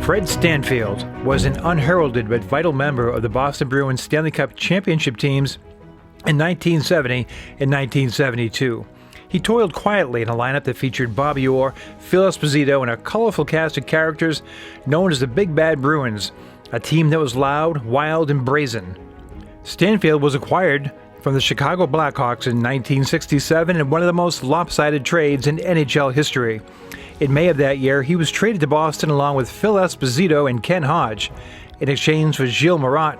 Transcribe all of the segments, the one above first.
Fred Stanfield was an unheralded but vital member of the Boston Bruins Stanley Cup championship teams in 1970 and 1972. He toiled quietly in a lineup that featured Bobby Orr, Gilles Esposito, and a colorful cast of characters known as the Big Bad Bruins, a team that was loud, wild, and brazen. Stanfield was acquired from the Chicago Blackhawks in 1967 in one of the most lopsided trades in NHL history. In May of that year, he was traded to Boston along with Gilles Esposito and Ken Hodge in exchange for Gilles Marotte,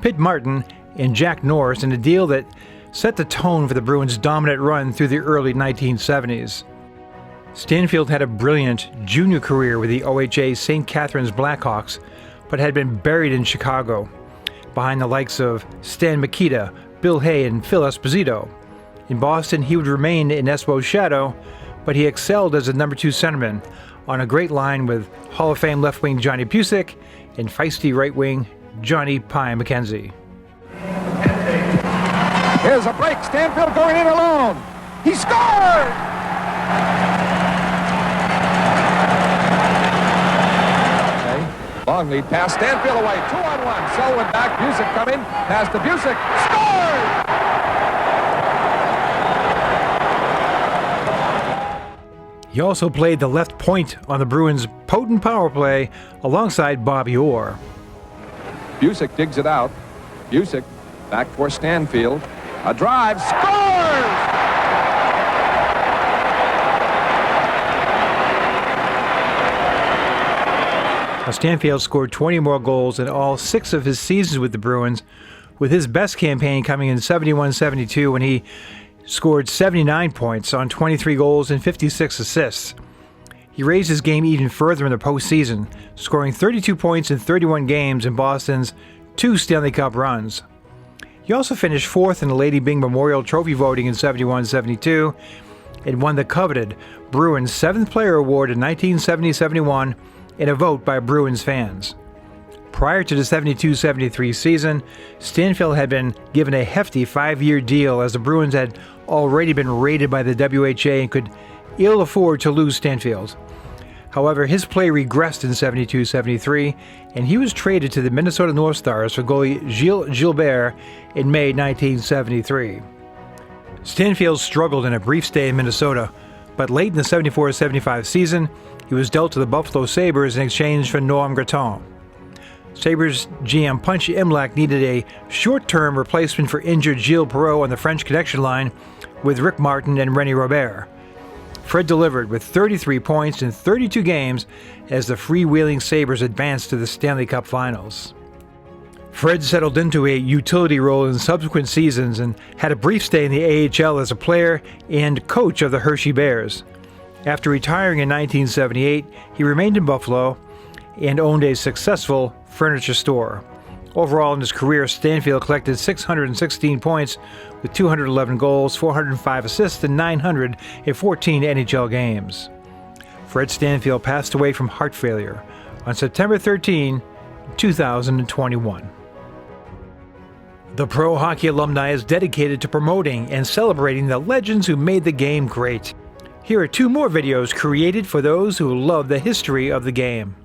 Pete Martin, and Jack Norris in a deal that set the tone for the Bruins' dominant run through the early 1970s. Stanfield had a brilliant junior career with the OHA St. Catharines Blackhawks, but had been buried in Chicago, behind the likes of Stan Mikita, Bill Hay, and Gilles Esposito. In Boston, he would remain in Espo's shadow, but he excelled as a number 2 centerman on a great line with Hall of Fame left wing Johnny Bucyk and feisty right wing Johnny Pie McKenzie. Here's a break. Stanfield going in alone. He scored! Okay. Long lead pass. Stanfield away. 2-on-1. Selwyn back. Bucyk coming. Pass to Bucyk. Scored! He also played the left point on the Bruins' potent power play alongside Bobby Orr. Bucyk digs it out. Bucyk back for Stanfield. A drive. Scores! Now, Stanfield scored 20 more goals in all 6 of his seasons with the Bruins, with his best campaign coming in 71-72 when he scored 79 points on 23 goals and 56 assists. He raised his game even further in the postseason, scoring 32 points in 31 games in Boston's 2 Stanley Cup runs. He also finished 4th in the Lady Byng Memorial Trophy voting in 71-72 and won the coveted Bruins 7th Player Award in 1970-71 in a vote by Bruins fans. Prior to the 72-73 season, Stanfield had been given a hefty 5-year deal as the Bruins had already been raided by the WHA and could ill afford to lose Stanfield. However, his play regressed in 72-73, and he was traded to the Minnesota North Stars for goalie Gilles Gilbert in May 1973. Stanfield struggled in a brief stay in Minnesota, but late in the 74-75 season, he was dealt to the Buffalo Sabres in exchange for Norm Graton. Sabres GM Punchy Imlach needed a short-term replacement for injured Gilles Perreault on the French connection line with Rick Martin and René Robert. Fred delivered with 33 points in 32 games as the freewheeling Sabres advanced to the Stanley Cup Finals. Fred settled into a utility role in subsequent seasons and had a brief stay in the AHL as a player and coach of the Hershey Bears. After retiring in 1978, he remained in Buffalo and owned a successful furniture store. Overall in his career, Stanfield collected 616 points with 211 goals, 405 assists, and 914 NHL games. Fred Stanfield passed away from heart failure on September 13, 2021. The Pro Hockey Alumni is dedicated to promoting and celebrating the legends who made the game great. Here are 2 more videos created for those who love the history of the game.